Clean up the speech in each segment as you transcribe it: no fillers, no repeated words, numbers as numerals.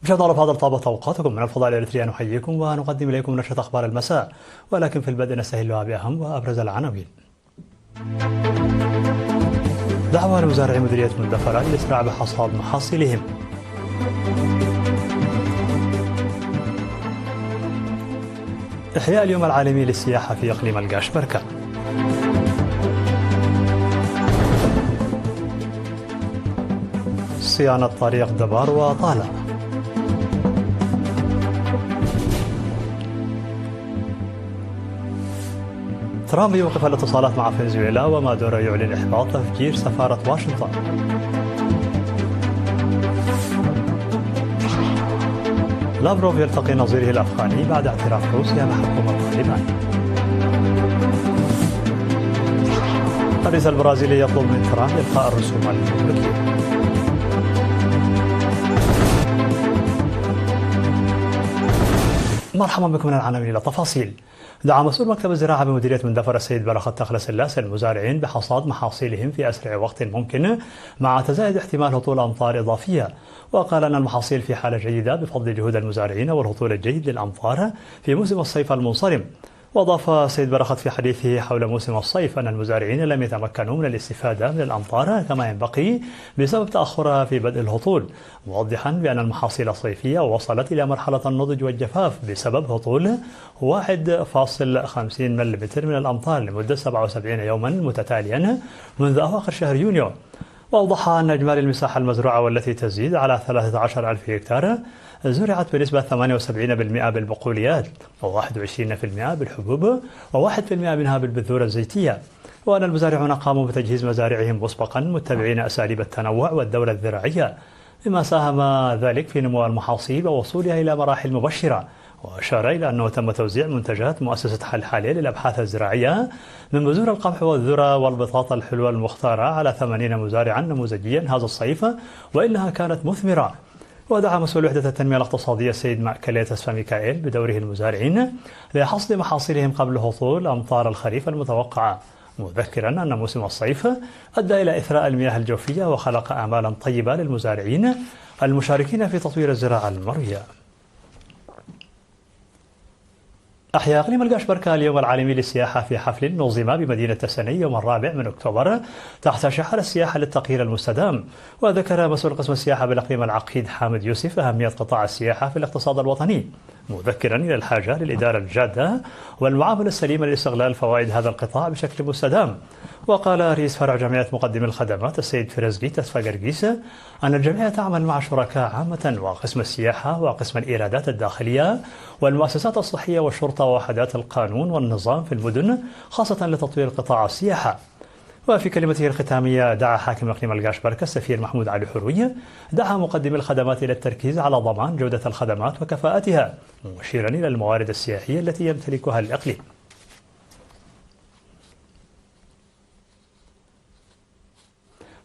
مشاهدينا الأفاضل، طابت أوقاتكم. من الفضاء الإريترية نحييكم ونقدم إليكم نشرة أخبار المساء، ولكن في البدء نستهلها بأهم وأبرز العناوين. دعوة لمزارعي مديرية مندفرة للإسراع بحصاد محاصيلهم. إحياء اليوم العالمي للسياحة في إقليم القاشبركة. صيانة طريق دبار وطالع. ترامب يوقف الاتصالات مع فنزويلا، ومادورو يعلن إحباط تفجير سفارة واشنطن. لافروف يلتقي نظيره الأفغاني بعد اعتراف روسيا بحكومة طالبان. الرئيس البرازيلي يطلب من ترامب إلغاء الرسوم الجمركية. مرحبا بكم من العناوين إلى تفاصيل. دعا مسؤول مكتب الزراعة بمديرية مندفر السيد بلخت تخلص المزارعين بحصاد محاصيلهم في أسرع وقت ممكن مع تزايد احتمال هطول أمطار إضافية، وقال أن المحاصيل في حالة جيدة بفضل جهود المزارعين والهطول الجيد للأمطار في موسم الصيف المنصرم. وأضاف السيد بلخت في حديثه حول موسم الصيف أن المزارعين لم يتمكنوا من الاستفادة من الأمطار كما ينبغي بسبب تأخرها في بدء الهطول، موضحا بأن المحاصيل الصيفية وصلت إلى مرحلة النضج والجفاف بسبب هطول 1.50 ملم من الأمطار لمدة 77 يوما متتاليا منذ أواخر شهر يونيو. وأوضح أن إجمالي المساحة المزروعة والتي تزيد على 13,000 هكتار زرعت بنسبة 78% بالبقوليات، و21% بالحبوب، و1% منها بالبذور الزيتية. وأن المزارعون قاموا بتجهيز مزارعهم مسبقا متبعين أساليب التنوع والدورة الزراعية، مما ساهم ذلك في نمو المحاصيل ووصولها إلى مراحل مبشرة. وأشار إلى أنه تم توزيع منتجات مؤسسة حل حالي للأبحاث الزراعية من بذور القمح والذرة والبطاطا الحلوة المختارة على 80 مزارعا نموذجيا هذا الصيف، وإنها كانت مثمرة. ودعا مسؤول وحدة التنمية الاقتصادية السيد ماكليتس ميكائيل بدوره المزارعين لحصد محاصيلهم قبل هطول أمطار الخريف المتوقعة، مذكرا أن موسم الصيف أدى إلى إثراء المياه الجوفية وخلق آمالا طيبة للمزارعين المشاركين في تطوير الزراعة المروية. أحيا إقليم القاشبركة اليوم العالمي للسياحة في حفل نظم بمدينة تسني يوم 4 أكتوبر تحت شعار السياحة للتغيير المستدام. وذكر مسؤول قسم السياحة بالإقليم العقيد حامد يوسف أهمية قطاع السياحة في الاقتصاد الوطني، مذكرا إلى الحاجة للإدارة الجادة والمعاملة السليمة لاستغلال فوائد هذا القطاع بشكل مستدام. وقال رئيس فرع جمعية مقدمي الخدمات السيد فرزقي تسفاقرقيس أن الجمعية تعمل مع شركاء عامة وقسم السياحة وقسم الإيرادات الداخلية والمؤسسات الصحية والشرطة ووحدات القانون والنظام في المدن، خاصة لتطوير قطاع السياحة. وفي كلمته الختامية دعا حاكم إقليم القاشبركة السفير محمود علي حروي دعا مقدمي الخدمات إلى التركيز على ضمان جودة الخدمات وكفاءتها، مشيرا إلى الموارد السياحية التي يمتلكها الإقليم.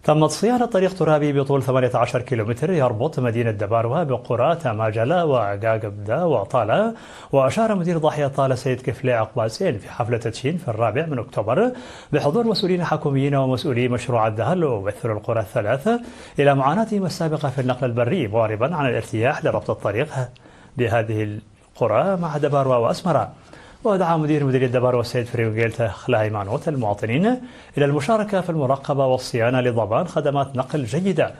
تمت صيانة طريق ترابي بطول 18 كيلومتر يربط مدينة دباروا بقرى تماجلة وعقاقبدا وطالة. وأشار مدير ضاحية طالة سيد كفلي عقباسين في حفلة تدشين في 4 أكتوبر بحضور مسؤولين حكوميين ومسؤولي مشروع الدهل وممثل القرى الثلاثة إلى معاناتهم السابقة في النقل البري، معربا عن الارتياح لربط الطريق بهذه القرى مع دباروا وأسمرة. ودعا مدير مديرية دباروا السيد فريوغيلتا خلايمانوت المواطنين إلى المشاركة في المراقبة والصيانة لضمان خدمات نقل جيدة.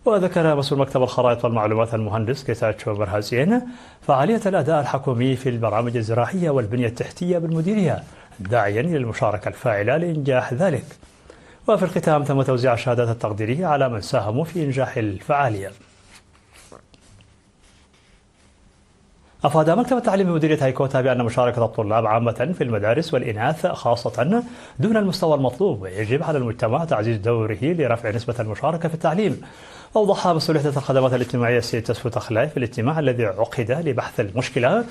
وذكر مسؤول مكتب الخرائط والمعلومات المهندس كيتاتشو برهازين فعالية الأداء الحكومي في البرامج الزراعية والبنية التحتية بالمديرية، داعيا إلى المشاركة الفاعلة لإنجاح ذلك. وفي الختام تم توزيع الشهادات التقديرية على من ساهموا في إنجاح الفعالية. أفاد مكتب التعليم بمديرية هيكوتا بأن مشاركة الطلاب عامة في المدارس والإناث خاصة دون المستوى المطلوب، ويجب على المجتمع تعزيز دوره لرفع نسبة المشاركة في التعليم. أوضح مسؤول وحدة الخدمات الاجتماعية السيد تسفو تخلاي في الاجتماع الذي عقد لبحث المشكلة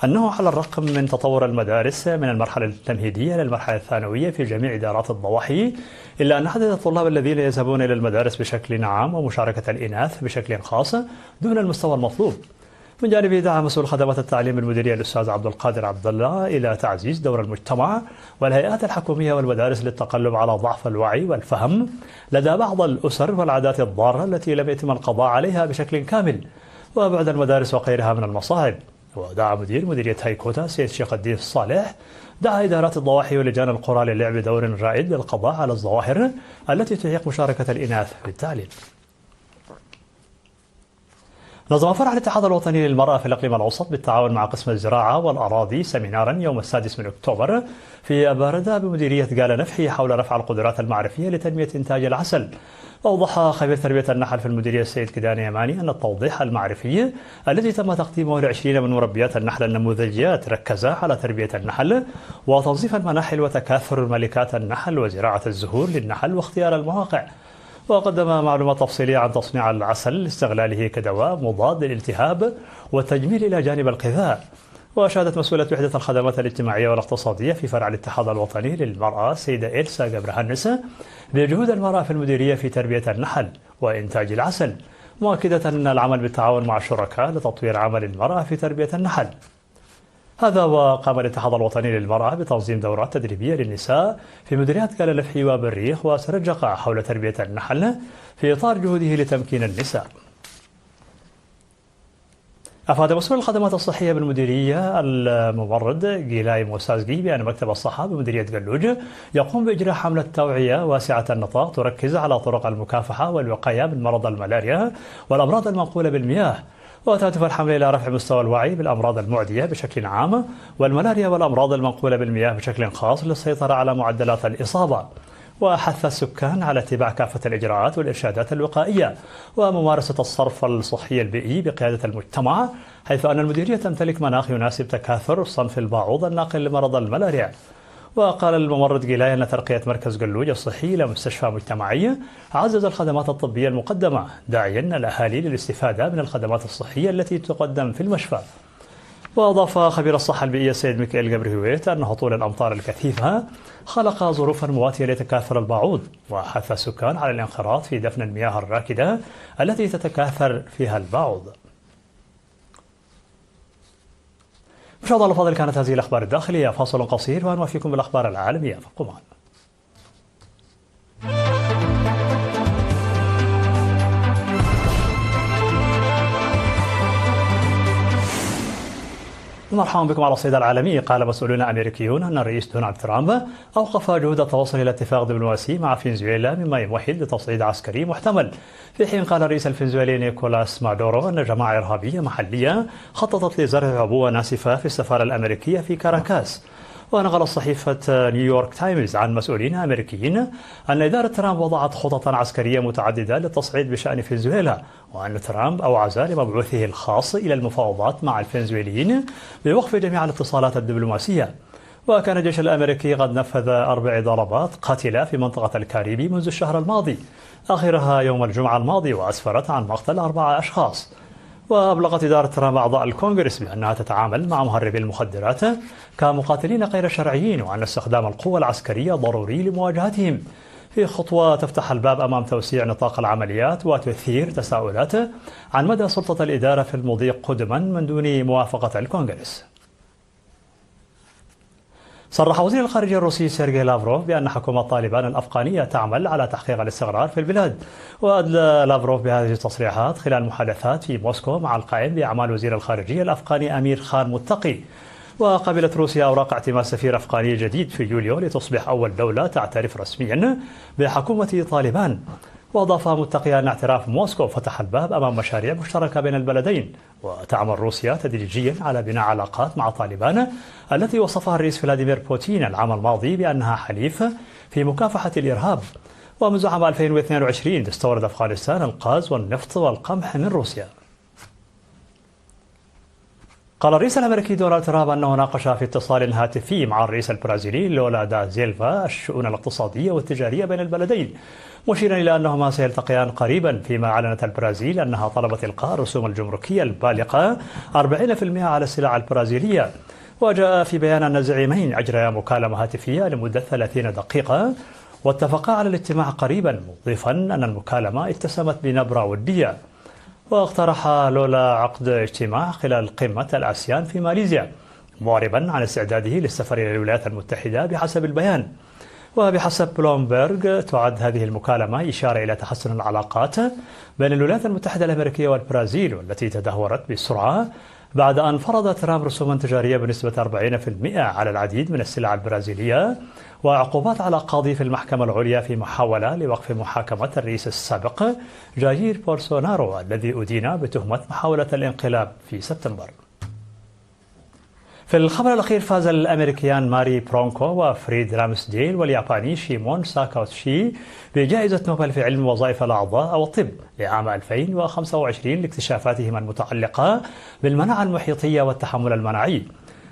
أنه على الرغم من تطور المدارس من المرحلة التمهيدية للمرحلة الثانوية في جميع إدارات الضواحي، إلا أن عدد الطلاب الذين يذهبون إلى المدارس بشكل عام ومشاركة الإناث بشكل خاص دون المستوى المطلوب. من جانبه دعا مسؤول خدمات التعليم بالمديرية الأستاذ عبد القادر عبد الله إلى تعزيز دور المجتمع والهيئات الحكومية والمدارس للتقلب على ضعف الوعي والفهم لدى بعض الأسر والعادات الضارة التي لم يتم القضاء عليها بشكل كامل. وبعد المدارس وغيرها من المصاعب. ودعا مدير مديرية هيكوتا سيد شيخ الدين الصالح دعا إدارات الضواحي ولجان القرى للعب دور رائد للقضاء على الظواهر التي تعيق مشاركة الإناث في التعليم. نظم فرع الاتحاد الوطني للمرأة في الإقليم الأوسط بالتعاون مع قسم الزراعة والأراضي سيمينارا يوم 6 أكتوبر في أباردة بمديرية قال نفحي حول رفع القدرات المعرفية لتنمية إنتاج العسل. أوضح خبير تربية النحل في المديرية السيد كداني يماني أن التوضيح المعرفي الذي تم تقديمه ل20 من مربيات النحل النموذجيات ركز على تربية النحل وتنظيف المناحل وتكاثر ملكات النحل وزراعة الزهور للنحل واختيار المواقع. وقدم معلومات تفصيلية عن تصنيع العسل لاستغلاله كدواء مضاد للالتهاب والتجميل إلى جانب الغذاء. وأشادت مسؤولة وحدة الخدمات الاجتماعية والاقتصادية في فرع الاتحاد الوطني للمرأة السيدة إلسا جبرهنس بجهود المرأة في المديرية في تربية النحل وإنتاج العسل، مؤكدة أن العمل بالتعاون مع الشركاء لتطوير عمل المرأة في تربية النحل. هذا وقام الاتحاد الوطني للمرأة بتنظيم دورات تدريبية للنساء في مديريات قال لفحي وبالريخ وسرجقة حول تربية النحل في إطار جهوده لتمكين النساء. أفاد مسؤول الخدمات الصحية بالمديرية الممرض جيلاي موسازجي بأن مكتب الصحة بمديرية قلوج يقوم بإجراء حملة توعية واسعة النطاق تركز على طرق المكافحة والوقاية من مرض الملاريا والأمراض المنقولة بالمياه، وتهدف الحملة إلى رفع مستوى الوعي بالأمراض المعدية بشكل عام والملاريا والأمراض المنقولة بالمياه بشكل خاص للسيطرة على معدلات الإصابة. وحث السكان على اتباع كافة الإجراءات والإرشادات الوقائية وممارسة الصرف الصحي البيئي بقيادة المجتمع، حيث أن المديرية تمتلك مناخ يناسب تكاثر صنف الباعوض الناقل لمرض الملاريا. وقال الممرض جيلاي أن ترقية مركز قلوج الصحي إلى مستشفى مجتمعي عزز الخدمات الطبية المقدمة، داعيا الأهالي للاستفادة من الخدمات الصحية التي تقدم في المشفى. وأضاف خبير الصحة البيئية السيد ميكائيل جبرهويت أن هطول الأمطار الكثيفة خلق ظروفا مواتية لتكاثر الباعوض، وحث السكان على الانخراط في دفن المياه الراكدة التي تتكاثر فيها الباعوض. مشاهدينا الأفاضل، كانت هذه الأخبار الداخلية. فاصل قصير ونوافيكم بالأخبار العالمية، فابقوا معنا. مرحبا بكم على الصيد العالمي. قال مسؤولون أمريكيون أن الرئيس دونالد ترامب أوقف جهود التوصل إلى اتفاق دبلوماسي مع فنزويلا مما يمهد لتصعيد عسكري محتمل، في حين قال الرئيس الفنزويلي نيكولاس مادورو أن جماعة إرهابية محلية خططت لزرع عبوة ناسفة في السفارة الأمريكية في كاراكاس. ونقل صحيفة نيويورك تايمز عن مسؤولين أمريكيين أن إدارة ترامب وضعت خططا عسكرية متعددة للتصعيد بشأن فنزويلا، وأن ترامب أوعز لمبعوثه الخاص إلى المفاوضات مع الفنزويليين بوقف جميع الاتصالات الدبلوماسية. وكان الجيش الأمريكي قد نفذ 4 ضربات قاتلة في منطقة الكاريبي منذ الشهر الماضي، آخرها يوم الجمعة الماضي، وأسفرت عن مقتل 4 أشخاص. وأبلغت إدارة ترامب أعضاء الكونغرس بأنها تتعامل مع مهربي المخدرات كمقاتلين غير شرعيين، وأن استخدام القوة العسكرية ضروري لمواجهتهم، في خطوة تفتح الباب أمام توسيع نطاق العمليات وتثير تساؤلات عن مدى سلطة الإدارة في المضي قدما من دون موافقة الكونغرس. صرح وزير الخارجية الروسي سيرجي لافروف بأن حكومة طالبان الأفغانية تعمل على تحقيق الاستقرار في البلاد. وأدلى لافروف بهذه التصريحات خلال محادثات في موسكو مع القائم بأعمال وزير الخارجية الأفغاني أمير خان متقي. وقبلت روسيا أوراق اعتماد سفير أفغاني جديد في يوليو لتصبح أول دولة تعترف رسميا بحكومة طالبان. وأضاف متقي أن اعتراف موسكو فتح الباب أمام مشاريع مشتركة بين البلدين، وتعمل روسيا تدريجيا على بناء علاقات مع طالبان التي وصفها الرئيس فلاديمير بوتين العام الماضي بأنها حليف في مكافحة الإرهاب. ومنذ عام 2022 تستورد أفغانستان الغاز والنفط والقمح من روسيا. قال الرئيس الأمريكي دونالد ترامب أنه ناقش في اتصال هاتفي مع الرئيس البرازيلي لولا دا سيلفا الشؤون الاقتصادية والتجارية بين البلدين، مشيرا إلى أنهما سيلتقيان قريبا، فيما أعلنت البرازيل أنها طلبت إلقاء الرسوم الجمركية البالغة 40% على السلع البرازيلية. وجاء في بيان أن الزعيمين أجريا مكالمة هاتفية لمدة 30 دقيقة واتفقا على الاجتماع قريبا، مضيفا أن المكالمة اتسمت بنبرة ودية. واقترح لولا عقد اجتماع خلال قمة الآسيان في ماليزيا، معربا عن استعداده للسفر إلى الولايات المتحدة بحسب البيان. وبحسب بلومبرغ تعد هذه المكالمة إشارة إلى تحسن العلاقات بين الولايات المتحدة الأمريكية والبرازيل، والتي تدهورت بسرعة بعد أن فرض ترامب رسوما تجارية بنسبة 40% على العديد من السلع البرازيلية وعقوبات على قاضي في المحكمة العليا في محاولة لوقف محاكمة الرئيس السابق جاير بولسونارو الذي أدين بتهمة محاولة الانقلاب في سبتمبر. في الخبر الأخير، فاز الأمريكيان ماري برونكو وفريد رامسديل والياباني شيمون ساكاوتشي بجائزة نوبل في علم وظائف الأعضاء أو الطب لعام 2025 لاكتشافاتهما المتعلقة بالمناعة المحيطية والتحمل المناعي.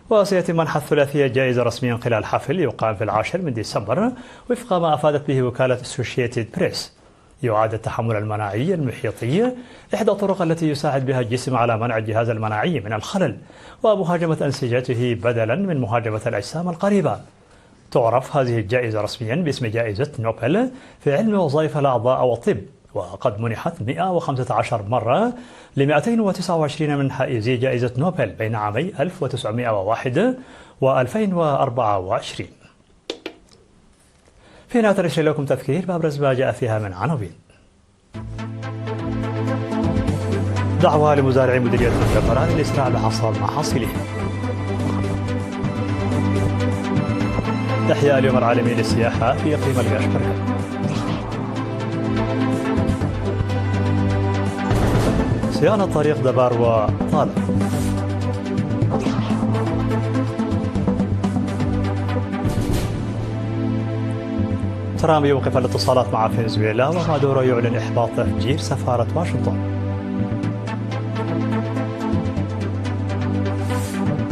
وسيتم منح الثلاثية جائزة رسميا خلال حفل يقام في 10 ديسمبر وفق ما أفادت به وكالة أسوشيتد بريس. يعد التحمل المناعي المحيطي إحدى الطرق التي يساعد بها الجسم على منع الجهاز المناعي من الخلل ومهاجمة أنسجته بدلا من مهاجمة الأجسام القريبة. تعرف هذه الجائزة رسميا باسم جائزة نوبل في علم وظائف الأعضاء أو الطب، وقد منحت 115 مرة ل 229 من حائزي جائزة نوبل بين عامي 1901 و2024. في نهاية النشرة لكم تذكير بأبرز ما جاء فيها من عناوين. دعوة لمزارعي مديرية الجبران للإسراع بحصاد محاصيلهم. إحياء اليوم العالمي للسياحة في إقليم القاشقرية. صيانة طريق دبار وطالب. ترامب يوقف الاتصالات مع فنزويلا، ومادورو يعلن إحباط تفجير سفارة واشنطن.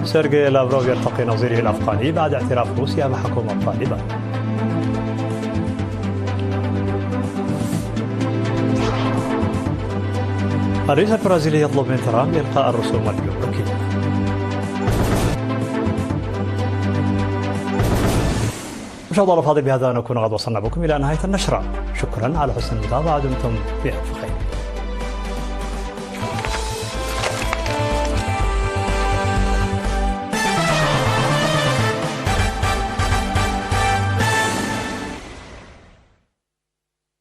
سيرجي لافروف يلتقي نظيره الأفغاني بعد اعتراف روسيا بحكومة طالبان. الرئيس البرازيلي يطلب من ترامب إلغاء الرسوم الجمركية. مشاهدينا الأفاضل، بهذا نكون قد وصلنا بكم إلى نهاية النشرة. شكرا على حسن المتابعة، دمتم بألف خير.